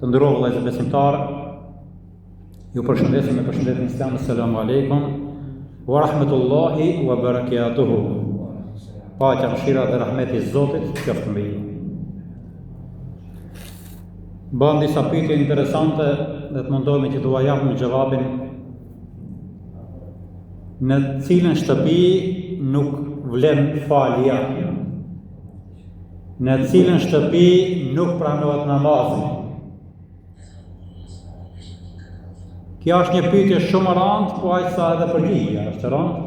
Të nderuar vëllezër besimtarë, ju përshëndesim me përshëndetjen islame. Selamu alaikum wa rahmetullahi wa barakatuhu. Paqja, mëshira dhe rahmeti i Zotit qoftë me ju. Bën disa pyetje interesante dhe të mundohemi që t'ua japim gjavabin. Në cilën shtëpi nuk vlen falja? Në cilën shtëpi nuk pranohet namazi? Kjo është një pyetje shumë e rëndë, po aq sa edhe përgjigjja është e rëndë.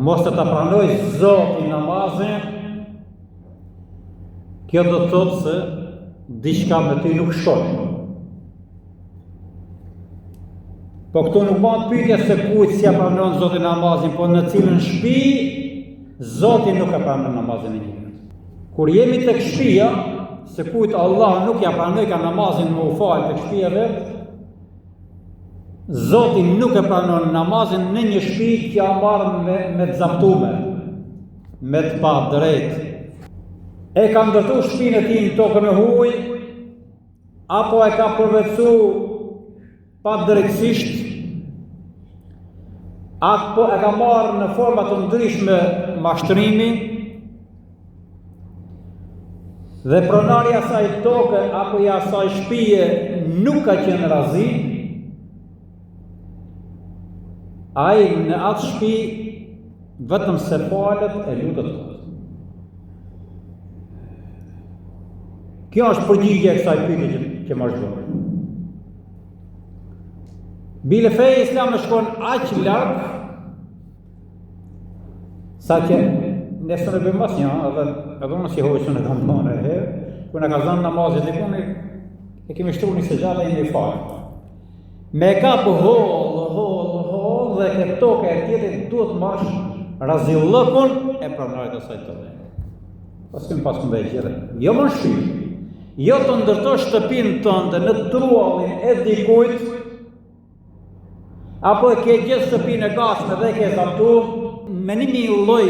Mos të ta pranoj Zoti namazin, kjo do të thotë se diçka me ty nuk shkon. Po këtu nuk bëhet pyetje se kujt s'ja pranon Zoti namazin, po në cilën shtëpi Zoti nuk e pranon namazin e njëri. Kur jemi tek shtëpia, se kujt Allah nuk ja pranoi ka namazin me u fal tek shtëpia vet, Zoti nuk e pranon namazin në një shtëpi që ja marrë me të zaptume, me të pa drejt. E ka ndërtu shtëpinë e tij në tokën e huaj, apo e ka përvetësu pa drejtësisht, apo e ka marrë në forma të ndryshme mashtrimi, dhe pronarja e asaj toke apo i asaj shtëpie nuk ka qenë razi, ai në atë shtëpi vetëm se falet e lutet Zotit. Kjo është përgjigjja e kësaj pyetje që më është bërë. Bile feja islame shkon aq larg sa që nesër e bëjmë asnjë, edhe unë si hoqën e kam thonë e herë, kur na ka zënë namazit dikun, e kemi shtruar një sejada e një farë. Me kap holl dhe ke toke e tjetër duhet marrësh razillëkun e pronarit asaj toke. Pas kemi pas këmbë gjëre. Jo më shqip. Jo të ndërtosh shtëpinë tënde në truallin e dikujt, apo e ke gjithë shtëpinë e gatshme dhe e ke zaptuar me një lloj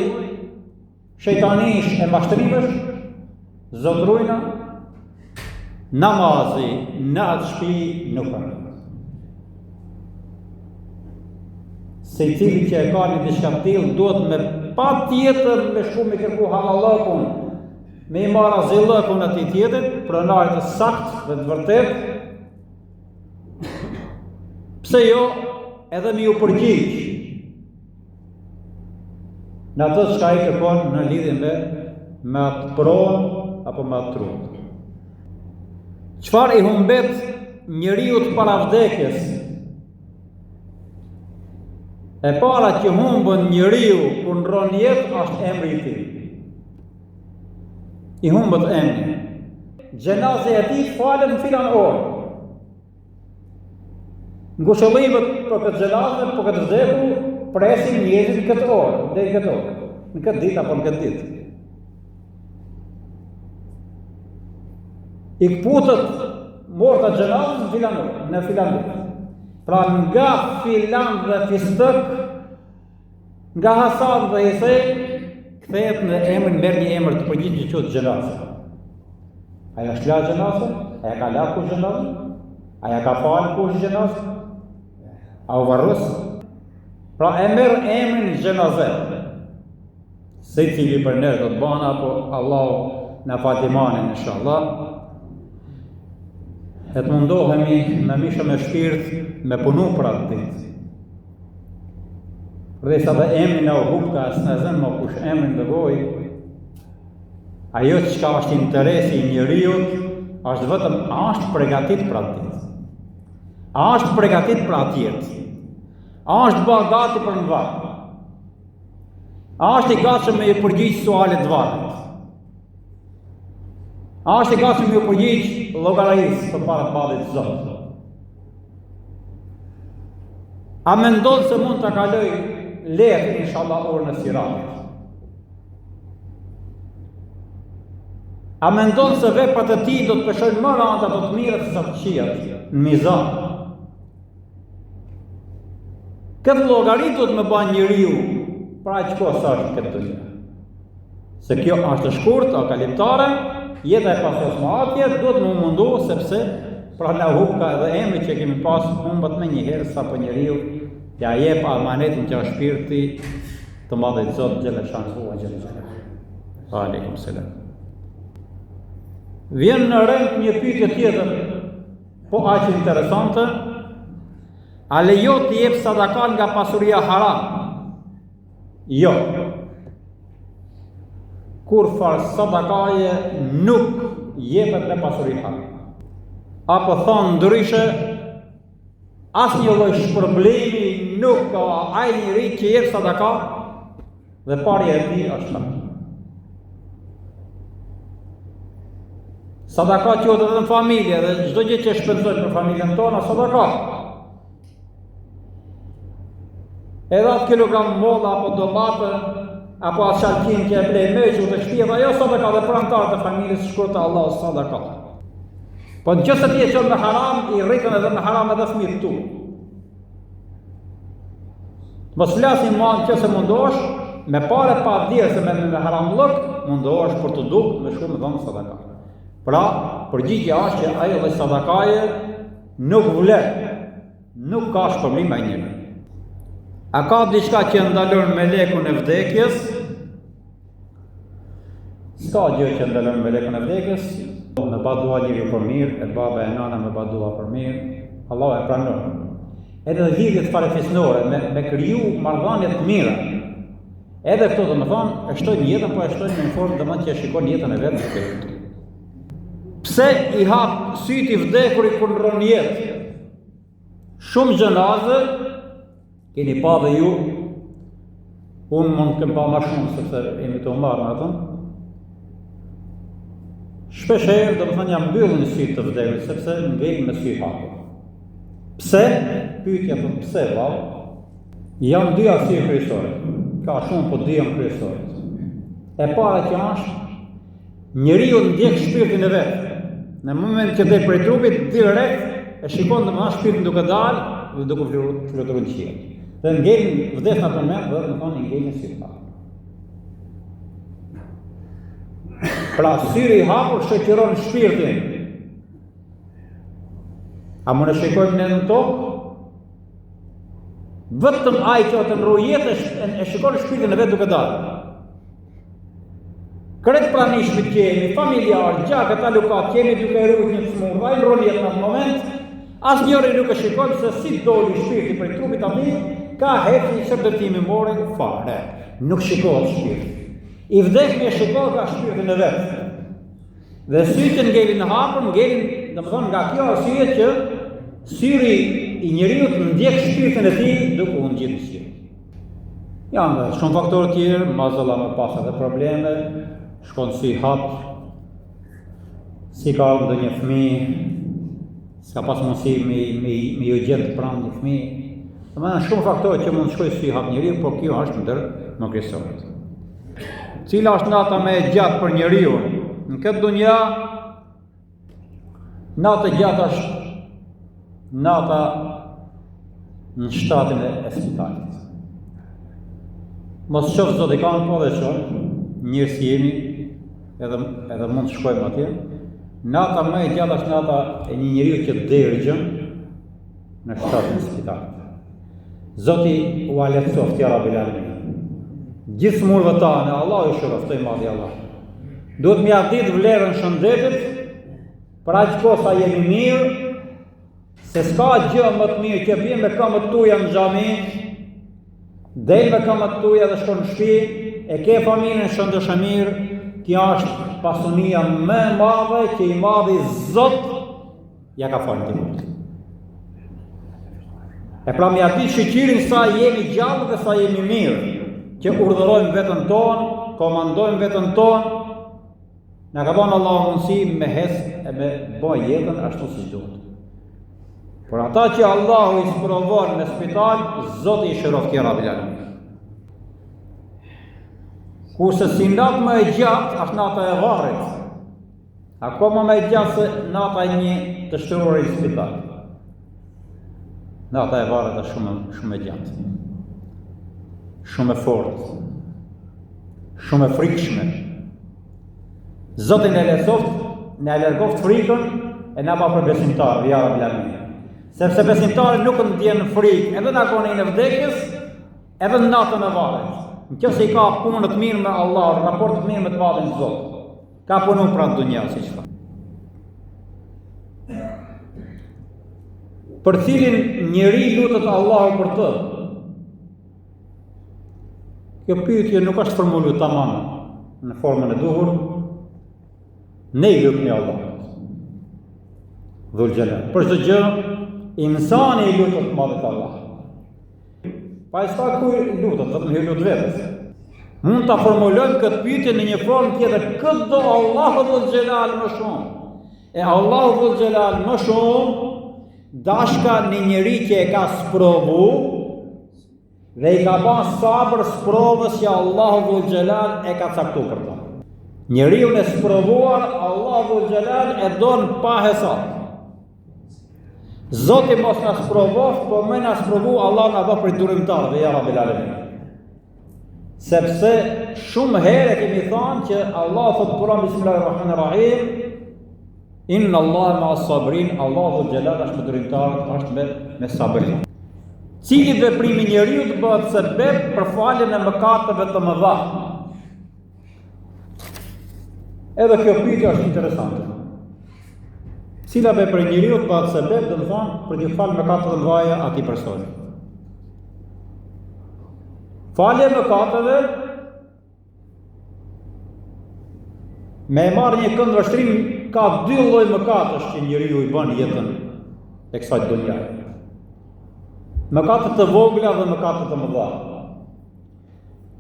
shejtanish e mashtrimësh, zotrujna, namazi në atë shtëpi nuk pranohet. Se i cili që e ka një diçka të tillë duhet me patjetër me shku me kërku halallakun, me i marrë azillakun atij tjetër, pronarit të saktë dhe të vërtet, pse jo edhe me ju përgjigj në atë çka i kërkon në lidhje me atë pronë apo me atë trut. Çfarë i humbet njeriu para vdekjes? E para që humbën njeriu kur ndron jetë është emri i tij. I humbët emri. Xhenaza e tij falet në filan orë. Ngushëllimet për këtë xhenazë, për këtë vdekur, presin njerëzit këtë orë, deri këtë orë, në këtë ditë apo në këtë ditë. I kputët morta xhenazës në filan orë, në filan ditë. Pra nga filan dhe fistëk, nga Hasan dhe Husejn, kthehet në emrin, merr një emër të përgjithshëm që quhet xhenazë. Aja është la xhenazë? Aja ka la kush xhenazë? Aja ka fal kush xhenazë? A u varros? Pra e merr emrin xhenazë. Se i cili për ne do të bëna, apo Allahu na fatimanin inshallah. E të mundohemi me mishë me shpirt me punu për atë ditë. Dhe sa dhe emrin e uhupka, së në zënë më kush emrin dhe goj, ajo që ka është interesi i njeriut, është vetëm a është pregatit për atë ditë. A është pregatit për atë jetë. A është ba gati për në varë. A është i gatshëm me i përgjigjë sualit varët. A është i gatshëm me i përgjigjë llogarisë për para të ballit të Zotit. A mendon se mund të kaloj lehtë inshallah orën e Siratit? A mendon se veprat e tij do të peshojnë më rënda, do të mirë se sa të këqijat në mizan? Këtë llogari do të më bën njeriu pra aq kohë sa është këtë dunjë. Se kjo është e shkurtë, o kalimtare, jeta e pasos më atje, do të më mundu, sepse pra në hub ka edhe emri që kemi pas humbët me njëherë, sa për njeriu, ja jep amanetin që është shpirti të madhët Zotë Gjelle Shanzua Gjelle. Aleikum selam. Vjen në rend një pyetje tjetër, po aq interesante, a lejo të jep sadaka nga pasuria haram? Jo. Kur far sadakaje nuk jepet me pasuri haram. Apo thonë ndryshe, asnjë lloj shpërblimi nuk ka ai njeri që jep sadaka dhe parja e tij është haram. Sadaka quhet edhe në familje dhe çdo gjë që shpenzojmë për familjen tonë, sadaka. Edhe atë kilogram molla apo domate apo atë shalkin që e blej meqë të shtëpia, ajo sadaka dhe për antarët e familjes shkruhet te Allahu sadaka. Po nëse ti e çon me haram, i rritën edhe me haram edhe fëmijët tu. Mos flasim më nëse mundosh me parë pa dirë se me haram llok, mundosh për të dukë me shumë dhënë sadaka. Pra, përgjigjja është që ajo dhe sadakaje nuk vlet, nuk ka shpërblim ai njeri. A ka diçka që ndalon melekun e vdekjes? S'ka gjë që ndalon melekun e vdekjes. Me ba dua njeriu për mirë, e baba e nana me ba dua për mirë, Allah e pranon. Edhe lidhjet farefisnore me kriju marrëdhënie të mira. Edhe këto domethënë e shtojnë jetën, po e shtojnë në formë domethënë që e shikon jetën e vetë të këtu. Pse i hap syt i vdekurit kur ndron jetë? Shumë gjenazë keni pa dhe ju, unë mund të kem pa ma shumë sepse jemi të marrë në atëm. Shpesherë do të thënë jam mbyllën syt të vdekurit sepse ngel me sy hapur. Pse? Pyetja për pse vallë? Janë dy arsye kryesore. Ka shumë, po dy janë kryesore. E para që është njeriu ndjek shpirtin e vet. Në moment që del prej trupit, direkt e shikon domosdoshmë shpirtin duke dalë dhe duke fluturuar në qiell. Dhe ngel vdes në atë moment dhe më thonë ngel në sy hapur. Pra syri i hapur shoqëron shpirtin. A më në shikojmë në tokë? Vetëm ai që të ndroi jetën e shikon shpirtin e vet duke dalë. Kretë pranishmit kemi, familjar, gjakët, alukat, kemi duke rrujt një të smurë, a i ndron jetë në atë moment, asë njëri nuk e shikon se si doli shpirti për trupit ati, ka heti një shërbetimi more fare, nuk shikohet shpirti. I vdekmi e shikohet ka shpirtin e vetë. Dhe sytë ngelin në hapër, ngelin, dhe më thonë nga kjo arsye që syri i njeriut ndjek shpirtin e ti duke unë gjithë në syri. Janë dhe shumë faktorë tjerë, mazëlla me pas edhe probleme, shkon si hapë, si ka ndë një fëmi, s'ka pas mundësi me ju gjenë të pranë një fëmi. Dhe me në shumë faktorë që mund shkoj si hapë njeriu, por kjo është ndër më kryesorët. Cila është nata me gjatë për njeriu? Në këtë dunja, nata gjatë është nata në shtatin e spitalit. Mos qoftë zoti kanë po dhe qoftë, njërës jemi, edhe mund të shkojmë atje. Nata më e gjatë është nata e një njeriu që dërgjën në shtatin e spitalit. Zoti u aletësoft, ja Rabbil Alamin. Gjithë smurëve tane, Allah ju shëroftoj madhi Allah. Duhet m'ja ditë vlerën shëndetit, për aq kohë sa jemi mirë, se s'ka gjë më të mirë që vjen me këmbët tuaja në xhami, del me këmbët tuaja dhe shkon në shtëpi, e ke familjen shëndoshë mirë, kjo është pasunia më e madhe që i madhi Zot ja ka falë ti mund. E pra m'ja ditë shëqirin sa jemi gjallë dhe sa jemi mirë, që urdhërojmë vetën tonë, komandojmë vetën tonë, na ka dhënë Allah mundësi me hes e me bëj jetën ashtu si duhet. Por ata që Allahu i sprovon në spital, Zoti i shëroft ja Rabbil Alamin. Kurse si natë më e gjatë është nata e varrit. Akoma më e gjatë se nata e një të shtruar i spital. Nata e varrit është shumë e gjatë. Shumë e fortë. Shumë e frikshme. Zotin e lesoft, në largoft frikën e na pa për besimtarë, ja Rabbil Alamin. Sepse besimtarët nuk ndjen frikë, edhe në agonin e vdekjes, edhe në natën e vallet. Nëse i ka punë të mirë me Allah, raport të mirë me të madhin Zot, ka punu pra në dunja, si që tha. Për cilin njeri lutet Allahu për të. Kjo pyetje nuk është formuluar tamam në formën e duhur. Ne i lutemi Allahut. Dhul Jalal. Për çdo gjë, insani i lutet madhët Allah. Pa i sta ku lutet, vetëm i lut vetes. Mund ta formulojmë këtë pyetje në një formë tjetër, këtë do Allahu Dhul Jalal më shumë. E Allahu Dhul Jalal më shumë dashka një njeri që e ka sprovu dhe i ka ban sabër sprovës që Allahu Dhul Jalal e ka caktu për ta. Njeriu e sprovuar, Allahu Dhul Jalal e don pa hesab. Zoti mos na sprovoft, po më na sprovu Allah na bë për durimtarëve, ja Rabbil Alamin. Sepse shumë herë kemi thënë që Allah thotë Kur'an Bismillahirrahmanirrahim, Inna Allah ma sabrin, Allahu Jalal është me durimtarët, është me sabrin. Cili veprimi njeriu të bëhet sebeb për faljen e mëkateve të mëdha. Edhe kjo pyetje është interesante. Cila vepër njeriu të bëhet sebeb, do të thonë, për të falë mëkatet të mëdha atij personi. Falja e mëkateve me marrë një këndvështrim, ka dy lloj mëkatësh që njeriu i bën jetën e kësaj dunjaje. Mëkatet të vogla dhe mëkatet të mëdha.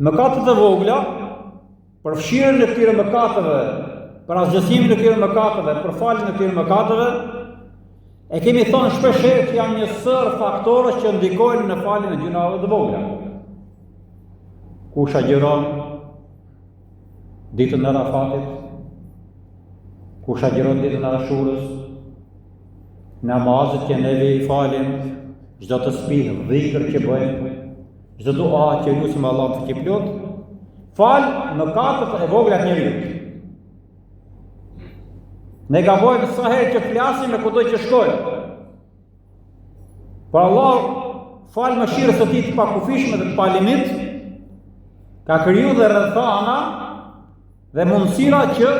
Mëkatet të vogla, përfshirjen e këtyre mëkateve, për asgjësimin e këtyre mëkateve, për faljen e këtyre mëkateve, e kemi thënë shpesh që janë një sër faktorësh që ndikojnë në faljen e gjunave të vogla. Kush agjeron ditën e Arafatit, kush agjeron ditën e Ashurës, namazet që neve i falim, çdo të spih, dhikr që bëjmë, çdo dua që lutim Allah të plot, fal mëkatet e vogla të njerit. Ne gabojmë sa herë që flasim me kudo që shkojmë. Por Allah fal mëshirës së tij të pakufishme dhe të palimit, ka kriju dhe rrethana dhe mundësira që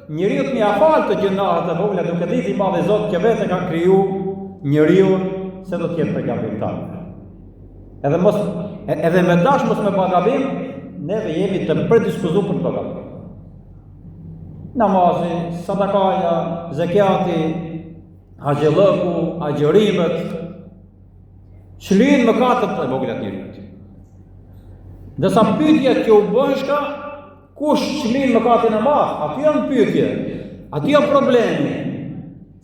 njeriu të mjafal të gjërat e vogla, duke ditë i madh i Zot që vetë ka kriju njeriu se do të jetë përgabimtar. Edhe me dash mos me pagabim, neve jemi të predispozuar për të pagabim. Namazi, sadakaja, zekjati, haxhëllëku, agjërimet, çlin mëkatet e vogla të njerit. Dësa pyetjet që u bën shka, kush çlin mëkatin e madh? Aty janë pyetje, aty janë problemi.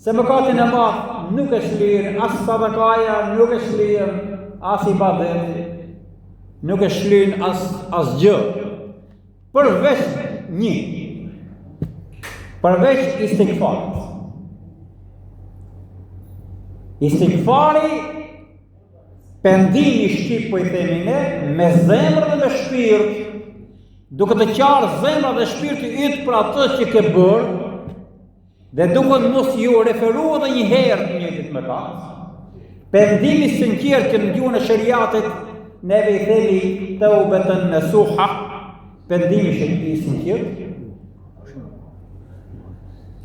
Se mëkatin e madh nuk e çlin as sadakaja, nuk e çlin as ibadeti, nuk e çlin as gjë. Përveç një. Përveç istighfarit. Istighfari, pendimi shqip, po i themi ne, me zemër dhe me shpirt, duke të qarë zemra dhe shpirti yt për atë që ke bërë, dhe duke mos ju referu edhe një herë të njëjtit mëkat. Pendimi sinqert që në gjuhën e shariatit neve i themi tawbatan nasuha, pendimi sinqert.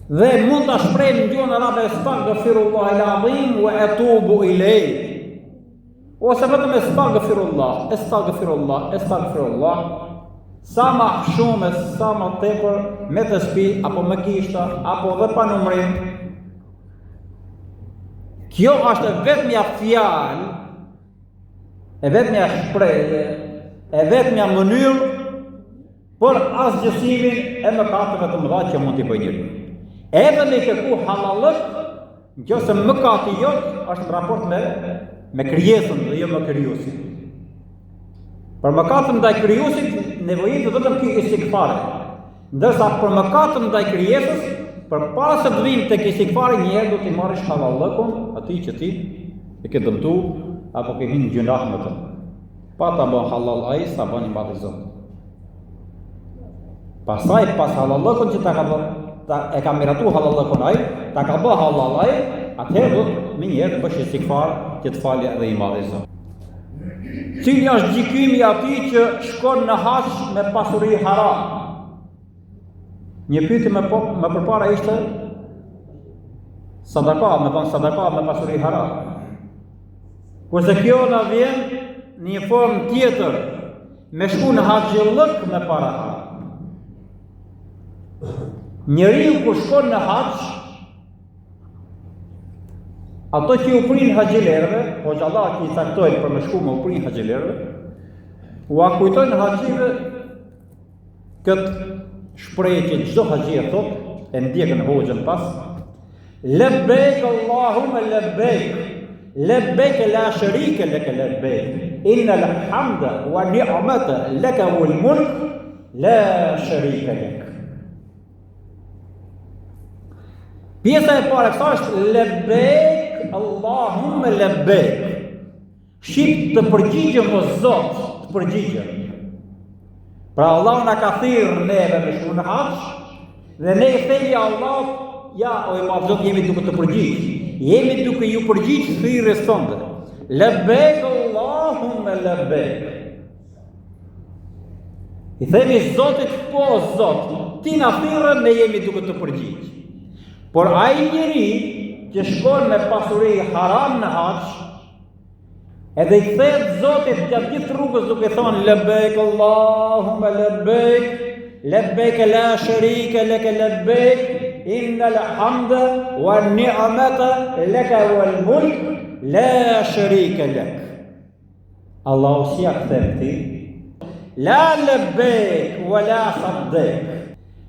Dhe mund ta shprehim në gjuhën arabe astaghfirullah al-azim wa atubu ilayh. Ose vetëm astaghfirullah, astaghfirullah, sa më shumë, sa më tepër, me të shtëpi, apo me gishta, apo dhe pa numërim. Kjo është vetmja fjalë, e vetmja shprehje, e vetmja mënyrë për asgjësimin e mëkateve të mëdha që mund t'i bëjë njeriu. Edhe me kërku halallëk, nëse mëkati jot është në raport me krijesën dhe jo me krijuesin. Për mëkatën ndaj krijuesit nevojitet vetëm ky istighfar. Ndërsa për mëkatën ndaj krijesës, përpara se të vinë tek istighfari, një herë do t'i marrësh halallëkun, atij që ti e ke dëmtu apo ke hinë gjunah me të. Pa ta bën halal ai, sa bën i madh i Zot. Pastaj pas halallëkun që e ka miratu halallëkun ai, ta ka bë halal ai, atëherë do më njëherë bësh istighfar që të falë edhe i madhi Zot. Cili është gjykimi i atij që shkon në hax me pasuri haram? Një pyetje më përpara ishte sadaka, me pasuri haram. Kurse kjo na vjen në një formë tjetër, me shku në haxhillëk me para haram. Njeriu kur shkon në hax, ato që u prin haxhilerëve, Hoxhallah që i caktojnë për me shku me u prin haxhilerëve, u akujtojnë haxhive këtë shprehje që çdo haxhi e thot, e ndjekën hoxhën pas, Labbaik Allahumma labbaik, labbaik la sharika lak labbaik, innal hamda wa ni'mata laka wal mulk la sharika lak. Pjesa e parë kësa është Labbaik Allahumma labbaik. Shqip të përgjigjem o Zot, të përgjigjem. Pra Allah na ka thirrë neve me shku në hax, dhe ne i themi Allah, ja o i madh Zot, jemi duke të përgjigj. Jemi duke ju përgjigj thirrjes sonde. Labbaik Allahumma labbaik. I themi Zotit, po Zot, ti na thirrë, ne jemi duke të përgjigj. Por ai njeri që shkon me pasuri haram në hax, edhe i kthehet Zotit gjatë gjithë rrugës duke thonë Labbaik Allahumma labbaik, labbaik la sharika lak labbaik, innal hamda wan ni'mata laka wal mulk la sharika lak. Allahu si ja kthen ti? La labbaik wa la saddaik.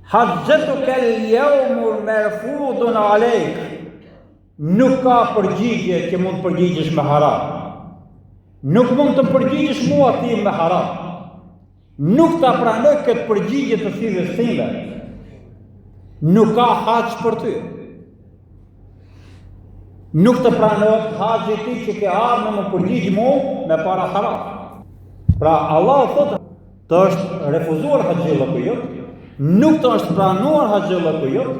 Hajjatuka al-yawm marfudun alayk. Nuk ka përgjigje që mund të përgjigjesh me haram. Nuk mund të përgjigjesh mua ti me haram. Nuk ta pranoj këtë përgjigje të thirrjes time. Nuk ka hax për ty. Nuk të pranohet haxhi ti që ke ardhur më përgjigj mua me para haram. Pra Allah thotë të është refuzuar haxhillëku jot, nuk të është pranuar haxhillëku jot,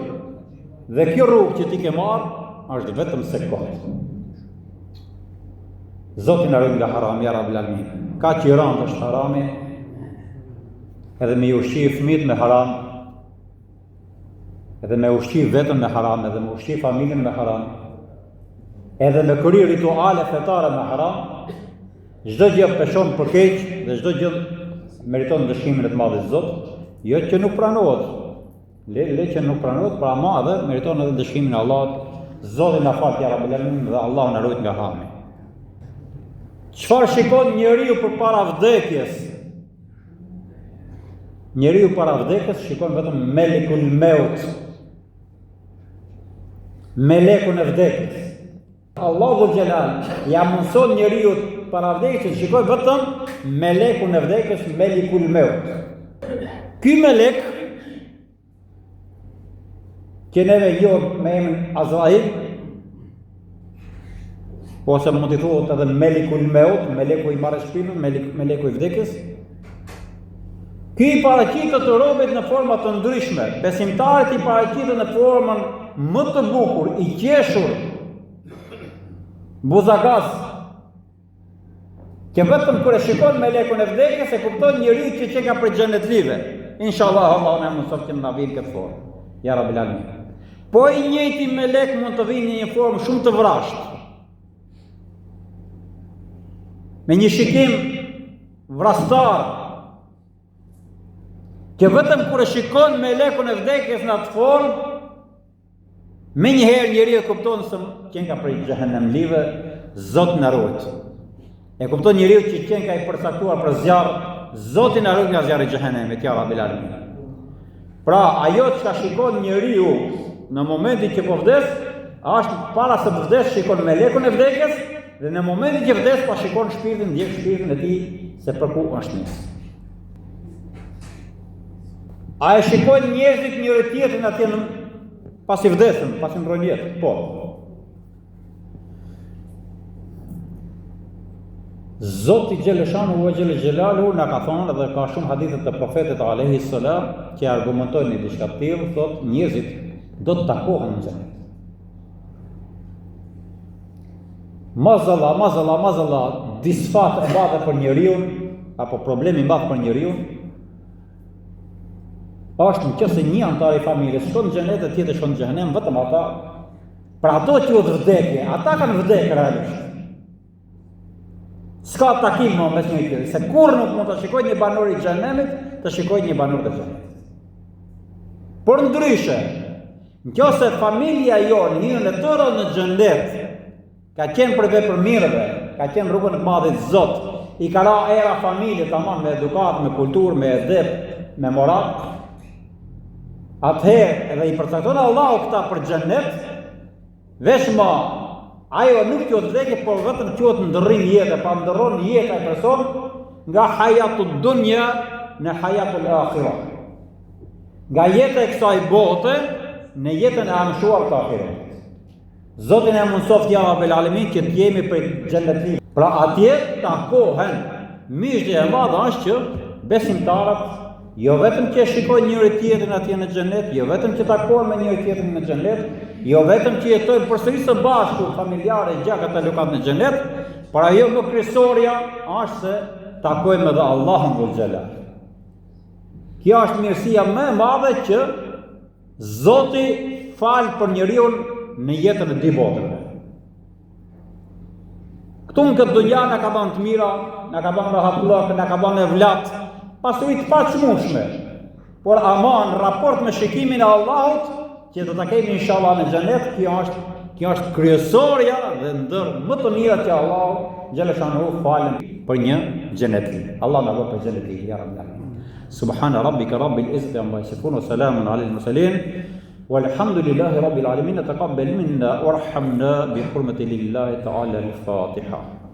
dhe kjo rrugë që ti ke marrë është vetëm se kohë. Zoti na ruaj nga harami, ja Rabbul Alamin. Ka që i rëndë është harami, edhe me ushqi fëmijët me haram, edhe me ushqi vetën me haram, edhe me ushqi familjen me haram, edhe me kry rituale fetare me haram. Çdo gjë peshon për keq dhe çdo gjë meriton dëshkimin e të madhit Zot, jo që nuk pranohet. Le që nuk pranohet, pra ama edhe meriton edhe dëshkimin e Allahut. Zoti na fal ja Rabbul Alamin dhe Allahu na ruaj nga harami. Çfarë shikon njeriu përpara vdekjes? Njeriu para vdekjes shikon vetëm Melekul Maut. Melekun e vdekjes. Allahu Xhelal ja mëson njeriu para vdekjes shikoj vetëm Melekun e vdekjes, Melekul Maut. Ky melek që neve njohëm me emrin Azrail, ose mund t'i thuhet edhe Melekul Maut, meleku i marrë shpirtin, meleku i vdekjes. Ky i paraqitet të robët në forma të ndryshme, besimtarët i paraqiten në formën më të bukur, i qeshur, buzagaz, që vetëm kur e shikon melekun e vdekjes e kupton njeriu që çka për xhenetlive. Inshallah Allahu na mëson që na vijë këtë formë. Ja Rabbul Alamin. Po i njëjti melek mund të vinë në një formë shumë të vrashtë. Me një shikim vrastar, që vetëm kur e shikon melekun e vdekjes në atë formë, me njëherë njeriu e kupton se qen ka prej xhehenemlive, Zot na ruaj. E kupton njeriu që qen ka i përcaktuar për zjarr, Zoti na ruaj nga zjarri i xhehenemit, ja Rabbul Alamin. Pra ajo që shikon njeriu në momentin që po vdes, është para se të vdes shikon melekun e vdekjes, dhe në momentin që vdes pa shikon shpirtin, ndjek shpirtin e tij se për ku është nis. A e shikojnë njerëzit njëri tjetrin atje pasi vdesën, pasi mbrojnë jetë? Po. Zoti Gjeleshanu u Gjele Gjelalu na ka thonë dhe ka shumë hadithet të profetit alayhi salam që argumentojnë një diçka të tillë, thotë njerëzit do të takohen në xhenet. Mazalla, disfat e madhe për njeriu, apo problemi i madh për njeriu, është nëse një antar i familjes shkon në xhenet e tjetri shkon në xhenem, vetëm ata, pra ato që u vdekje, ata kanë vdekur realisht. S'ka takim më mes njëri tjetrit, se kur nuk mund të shikoj një banor i xhenemit, të shikoj një banor të xhenemit. Por ndryshe, nëse familja jonë hyn e tërë në xhenet, ka qenë për vepër mirëve, ka qenë rrugën e madhe të Zot, i ka ra era familje tamam me edukat, me kulturë, me edep, me moral. Atëherë edhe i përcakton Allahu këta për xhenet, veçma ajo nuk quhet vdekje, por vetëm quhet ndërrim jetë, pa ndërron jeta e person nga hayatud dunya në hayatul akhirah. Nga jeta e kësaj bote në jetën e anëshuar të ahiret. Zotin e mundsoft ja Rabbel Alamin që të jemi për xhenetin. Pra atje takohen mishë e madhe është që besimtarët jo vetëm që shikojnë njëri tjetrin atje në xhenet, jo vetëm që takohen me njëri tjetrin në xhenet, jo vetëm që jetojnë përsëri së bashku familjare gjatë të lukat në xhenet, por ajo më kryesorja është se takojmë edhe Allahun dhul xhelal. Kjo është mirësia më e madhe që Zoti fal për njeriu në jetën e dy botëve. Këtu në këtë dunja na ka dhënë të mira, na ka dhënë rahatllëk, na ka dhënë evlat, pasuri të paqëmueshme. Por aman raport me shikimin e Allahut, që do ta kemi inshallah në xhenet, kjo është kryesorja dhe ndër më të mirat që Allahu xhaleshanu falen për një xheneti. Allah na bëj për xheneti ya Rabbi. Subhana rabbika rabbil izzati amma yasifun wa salamun alal mursalin. والحمد لله رب العالمين تقبل منا وارحمنا بحرمة لله تعالى الفاتحة.